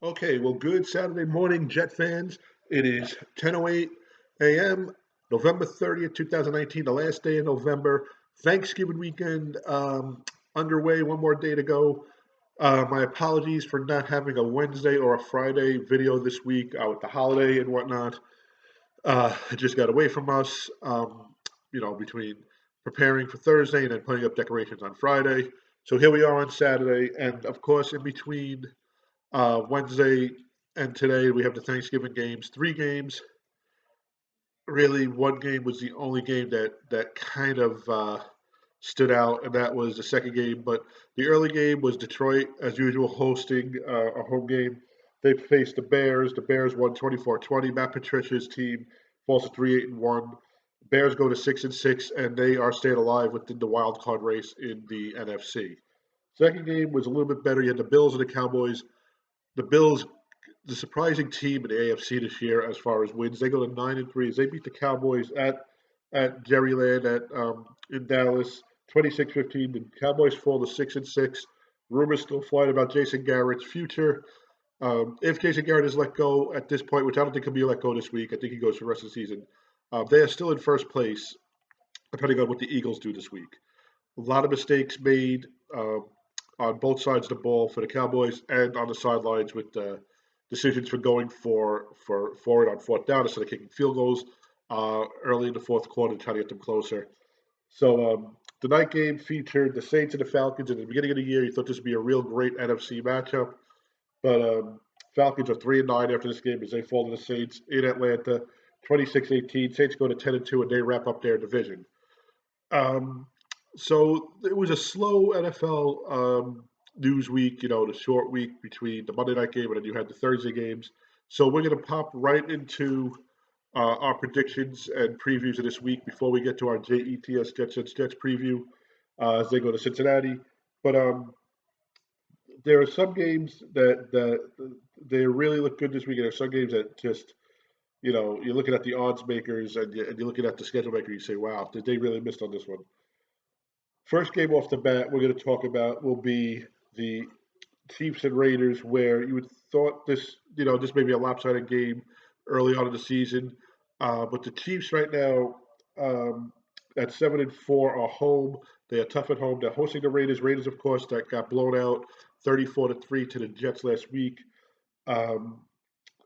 Okay, well, good Saturday morning, Jet fans. It is 10:08 a.m., November 30th, 2019, the last day of November. Thanksgiving weekend underway, one more day to go. My apologies for not having a Wednesday or a Friday video this week with the holiday and whatnot. It just got away from us, between preparing for Thursday and then putting up decorations on Friday. So here we are on Saturday, and of course, in between Wednesday and today we have the Thanksgiving games. Three games. Really, one game was the only game that kind of stood out, and that was the second game. But the early game was Detroit, as usual, hosting a home game. They faced the Bears. The Bears won 24-20. Matt Patricia's team falls to 3-8-1. Bears go to 6-6, and they are staying alive within the wild card race in the NFC. Second game was a little bit better. You had the Bills and the Cowboys. The Bills, the surprising team in the AFC this year as far as wins. They go to 9-3 as they beat the Cowboys at Jerryland at in Dallas, 26-15. The Cowboys fall to 6-6. Rumors still flying about Jason Garrett's future. If Jason Garrett is let go at this point, which I don't think he'll be let go this week, I think he goes for the rest of the season. They are still in first place, depending on what the Eagles do this week. A lot of mistakes made on both sides of the ball for the Cowboys and on the sidelines with decisions for going for it on fourth down instead of kicking field goals early in the fourth quarter to try to get them closer. So the night game featured the Saints and the Falcons. In the beginning of the year, you thought this would be a real great NFC matchup, but Falcons are 3-9 after this game as they fall to the Saints in Atlanta, 26-18. Saints go to 10-2 and they wrap up their division. Um, so it was a slow NFL news week, the short week between the Monday night game and then you had the Thursday games. So we're going to pop right into our predictions and previews of this week before we get to our JETS Jets preview as they go to Cincinnati. But there are some games that they really look good this week, and there are some games that just you're looking at the odds makers and you're looking at the schedule maker. You say, "Wow, did they really miss on this one?" First game off the bat we're going to talk about will be the Chiefs and Raiders, where you would thought this may be a lopsided game early on in the season, but the Chiefs right now at 7-4 are home. They are tough at home. They're hosting the Raiders. Raiders, of course, that got blown out 34-3 to the Jets last week. Um,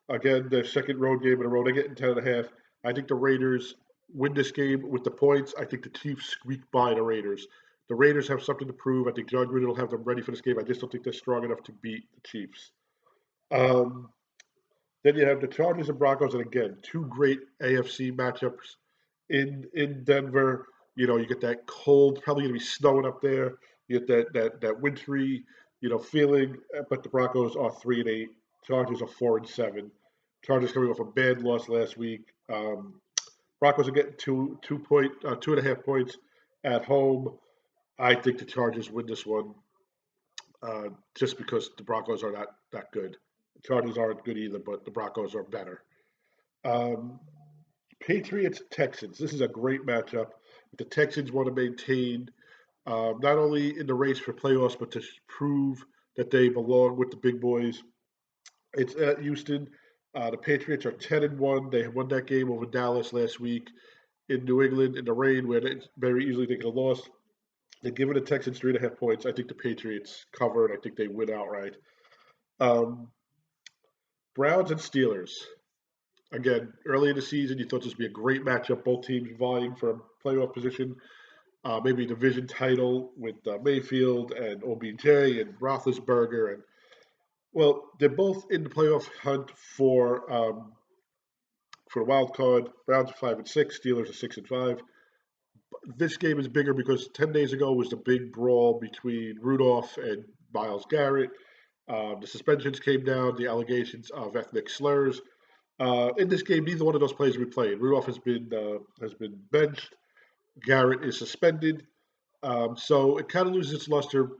Again, their second road game in a row. They get in 10.5. I think the Raiders win this game with the points. I think the Chiefs squeak by the Raiders. The Raiders have something to prove. I think John Gruden will have them ready for this game. I just don't think they're strong enough to beat the Chiefs. Um, then you have the Chargers and Broncos, and again, two great AFC matchups in Denver. You get that cold, probably gonna be snowing up there. You get that wintry, feeling. But the Broncos are 3-8. Chargers are 4-7. Chargers coming off a bad loss last week. Broncos are getting 2.5 points at home. I think the Chargers win this one, just because the Broncos are not that good. The Chargers aren't good either, but the Broncos are better. Um, Patriots Texans. This is a great matchup. The Texans want to maintain not only in the race for playoffs, but to prove that they belong with the big boys. It's at Houston. The Patriots are 10-1. They won that game over Dallas last week in New England in the rain, where they very easily they could have lost. They're giving the Texans 3.5 points. I think the Patriots cover, and I think they win outright. Um, Browns and Steelers. Again, early in the season, you thought this would be a great matchup. Both teams vying for a playoff position, maybe a division title with Mayfield and OBJ and Roethlisberger. And well, they're both in the playoff hunt for the wild card. Browns are 5-6, Steelers are 6-5. This game is bigger because 10 days ago was the big brawl between Rudolph and Miles Garrett. The suspensions came down, the allegations of ethnic slurs. In this game, neither one of those players will be playing. Rudolph has been benched. Garrett is suspended. So it kind of loses its luster.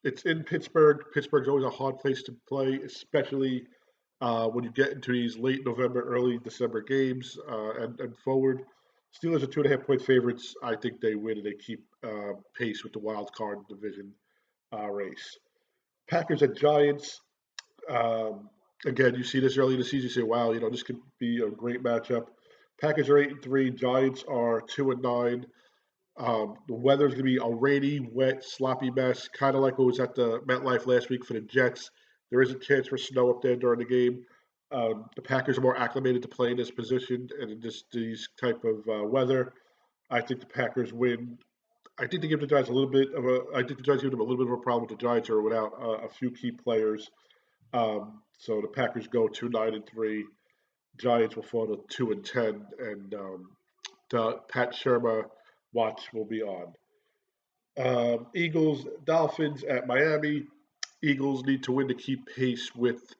It's in Pittsburgh. Pittsburgh's always a hard place to play, especially when you get into these late November, early December games and forward. Steelers are 2.5 point favorites. I think they win and they keep pace with the wild card division race. Packers at Giants. Again, you see this early in the season, you say, wow, this could be a great matchup. Packers are 8-3, Giants are 2-9. The weather's going to be a rainy, wet, sloppy mess, kind of like what was at the MetLife last week for the Jets. There is a chance for snow up there during the game. The Packers are more acclimated to playing this position and in these type of weather. I think the Packers win. I think they give the Giants a little bit of a. I think the Giants give them a little bit of a problem with the Giants are without a few key players. So the Packers go 2-9-3. Giants will fall to 2-10, and the Pat Shermer watch will be on. Eagles, Dolphins at Miami. Eagles need to win to keep pace with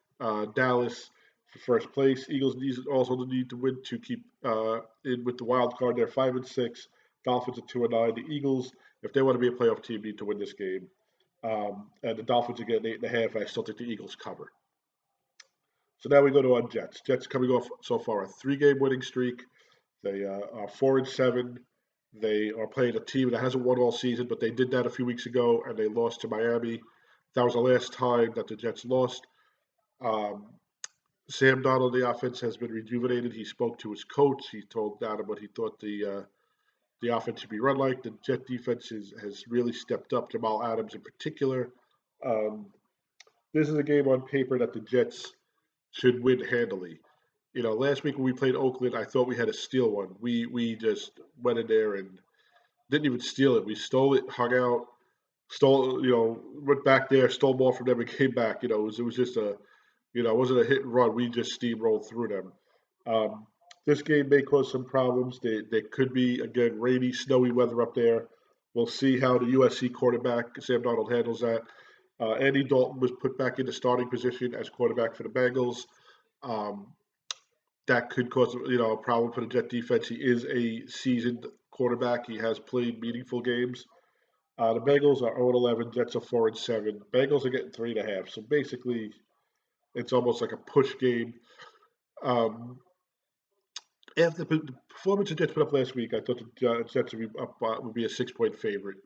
Dallas for first place. Eagles also need to win to keep in with the wild card. They're 5-6. Dolphins are 2-9. The Eagles, if they want to be a playoff team, need to win this game. And the Dolphins are getting 8.5. I still think the Eagles cover. So now we go to our Jets. Jets coming off so far a 3-game winning streak. They are 4-7. They are playing a team that hasn't won all season, but they did that a few weeks ago, and they lost to Miami. That was the last time that the Jets lost. Um, Sam Darnold, the offense has been rejuvenated. He spoke to his coach. He told Adam what he thought the offense should be run like. The Jet defense has really stepped up. Jamal Adams in particular. Um, this is a game on paper that the Jets should win handily. Last week when we played Oakland, I thought we had a steal one. We just went in there and didn't even steal it. We stole it, hung out, stole, went back there, stole more from them, and came back. It was just it wasn't a hit and run. We just steamrolled through them. This game may cause some problems. There could be again rainy, snowy weather up there. We'll see how the USC quarterback Sam Darnold handles that. Andy Dalton was put back into starting position as quarterback for the Bengals. Um, that could cause a problem for the Jet defense. He is a seasoned quarterback. He has played meaningful games. The Bengals are 0-11. Jets are 4-7. Bengals are getting 3.5. So basically, it's almost like a push game. Um, after the performance the Jets put up last week, I thought the Jets would be a 6-point favorite.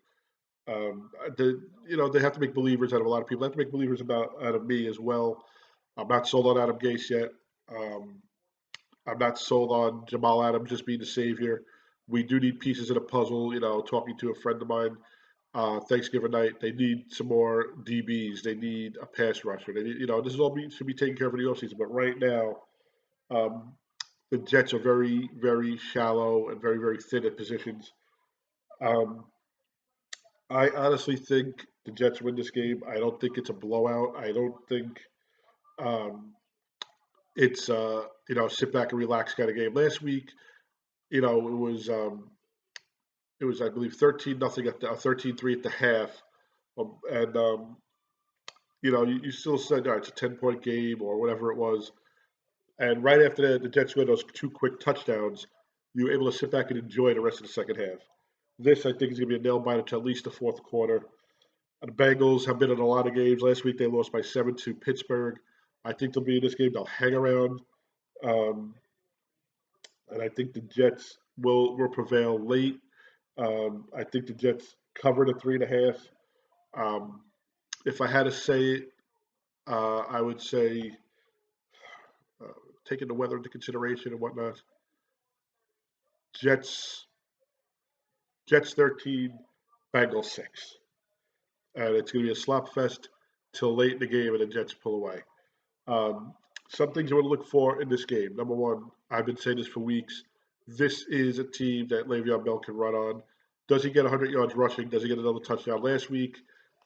They have to make believers out of a lot of people. They have to make believers out of me as well. I'm not sold on Adam Gase yet. Um, I'm not sold on Jamal Adams just being the savior. We do need pieces of the puzzle. Talking to a friend of mine Thanksgiving night, they need some more DBs. They need a pass rusher. They need, this is all should be taken care of in the offseason. But right now, um, the Jets are very, very shallow and very, very thin at positions. Um, I honestly think the Jets win this game. I don't think it's a blowout. I don't think um, it's sit back and relax kind of game. Last week, it was I believe 13-0 at the 13-3 at the half, and you still said it's a 10-point game or whatever it was, and right after that the Jets scored those two quick touchdowns. You were able to sit back and enjoy the rest of the second half. This I think is going to be a nail biter to at least the fourth quarter. The Bengals have been in a lot of games. Last week they lost by 7 to Pittsburgh. I think they'll be in this game. They'll hang around. Um, and I think the Jets will prevail late. I think the Jets cover the 3.5. Um, if I had to say it, I would say, uh, taking the weather into consideration and whatnot, Jets Jets 13, Bengals 6, and it's going to be a slop fest till late in the game, and the Jets pull away. Um, some things I want to look for in this game. Number one, I've been saying this for weeks. This is a team that Le'Veon Bell can run on. Does he get 100 yards rushing? Does he get another touchdown? Last week,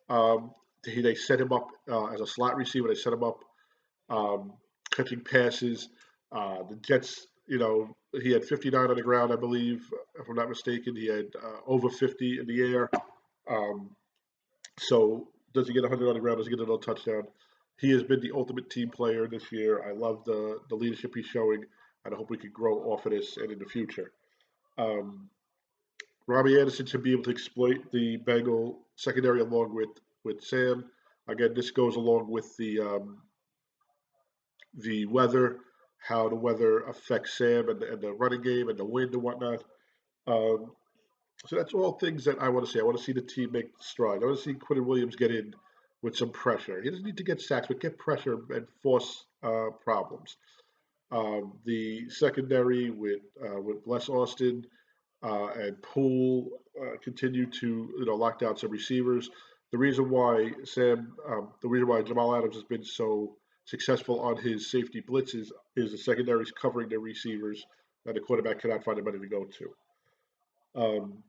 um, they set him up as a slot receiver. They set him up um, catching passes. The Jets, he had 59 on the ground, I believe, if I'm not mistaken. He had over 50 in the air. Um, so does he get 100 on the ground? Does he get another touchdown? He has been the ultimate team player this year. I love the leadership he's showing, and I hope we can grow off of this and in the future. Um, Robbie Anderson should be able to exploit the Bengal secondary along with Sam. Again, this goes along with the weather, how the weather affects Sam and the running game and the wind and whatnot. Um, so that's all things that I want to see. I want to see the team make strides. I want to see Quinton Williams get in with some pressure. He doesn't need to get sacks, but get pressure and force problems. The secondary with Bless Austin and Poole continue to lock down some receivers. The reason why Jamal Adams has been so successful on his safety blitzes is the secondaries covering their receivers that the quarterback cannot find anybody to go to. Um,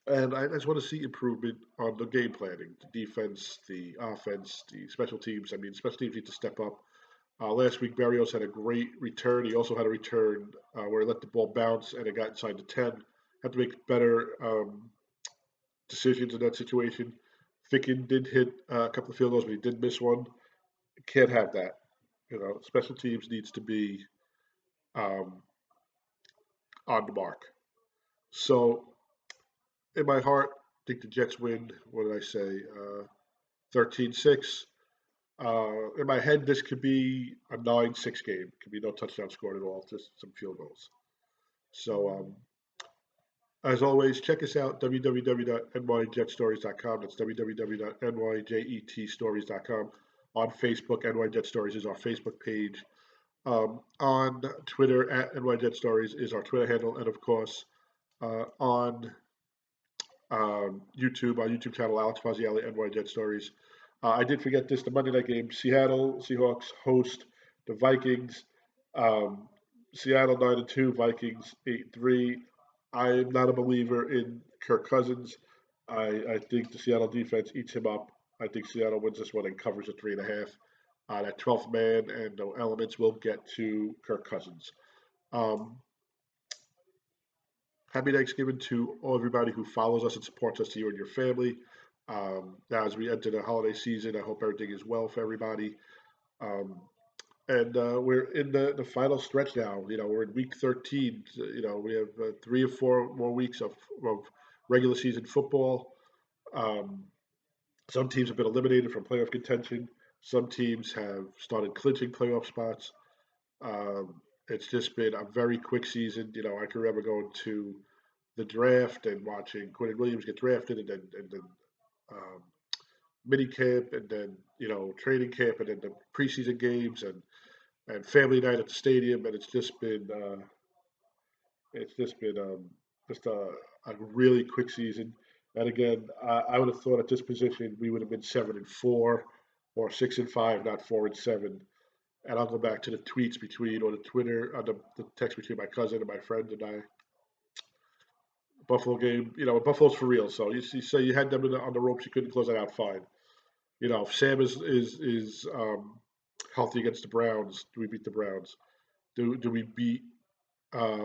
and I just want to see improvement on the game planning, the defense, the offense, the special teams. I mean, special teams need to step up. Last week, Barrios had a great return. He also had a return where he let the ball bounce and it got inside the 10. Had to make better decisions in that situation. Ficken did hit a couple of field goals, but he did miss one. Can't have that. Special teams needs to be um, on the mark. So, in my heart, I think the Jets win. What did I say? 13-6. In my head, this could be a 9-6 game. Could be no touchdown scored at all, just some field goals. So, as always, check us out, www.nyjetstories.com. That's www.nyjetstories.com. On Facebook, NY Stories is our Facebook page. On Twitter, at NY Stories is our Twitter handle. And of course, on YouTube, our YouTube channel, Alex Faziali, NY Stories. I did forget this, the Monday night game. Seattle Seahawks host the Vikings. Um, Seattle 9-2, Vikings 8-3. I am not a believer in Kirk Cousins. I think the Seattle defense eats him up. I think Seattle wins this one and covers a 3.5. That 12th man and no elements will get to Kirk Cousins. Um, Happy Thanksgiving to all everybody who follows us and supports us, to you and your family. Now, as we enter the holiday season, I hope everything is well for everybody. Um, and we're in the final stretch now. We're in week 13. We have 3 or 4 more weeks of regular season football. Um, some teams have been eliminated from playoff contention. Some teams have started clinching playoff spots. It's just been a very quick season. I can remember going to the draft and watching Quinn Williams get drafted, and then um, mini camp, and then training camp, and then the preseason games, and family night at the stadium, and it's just been just a really quick season. And again, I would have thought at this position we would have been 7-4 or 6-5, not 4-7. And I'll go back to the tweets between, or the Twitter, the text between my cousin and my friend and I. Buffalo game, Buffalo's for real. So you say you had them on the ropes, you couldn't close it out fine. If Sam is healthy against the Browns, do we beat the Browns? Do we beat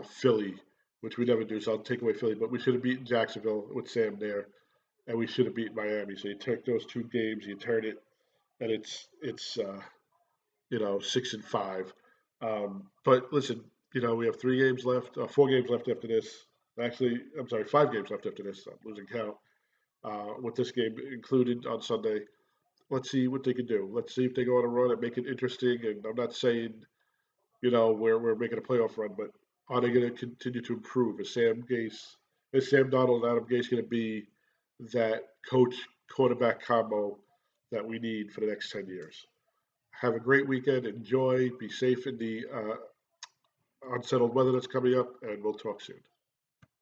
Philly, which we never do? So I'll take away Philly, but we should have beaten Jacksonville with Sam there, and we should have beaten Miami. So you take those 2 games, you turn it, and it's 6-5. But listen, we have 3 games left, 4 games left after this. Actually, I'm sorry, 5 games left after this. I'm losing count. With this game included on Sunday, let's see what they can do. Let's see if they go on a run and make it interesting. And I'm not saying, we're making a playoff run, but are they going to continue to improve? Is Sam Donald and Adam Gase going to be that coach quarterback combo that we need for the next 10 years? Have a great weekend. Enjoy. Be safe in the unsettled weather that's coming up, and we'll talk soon.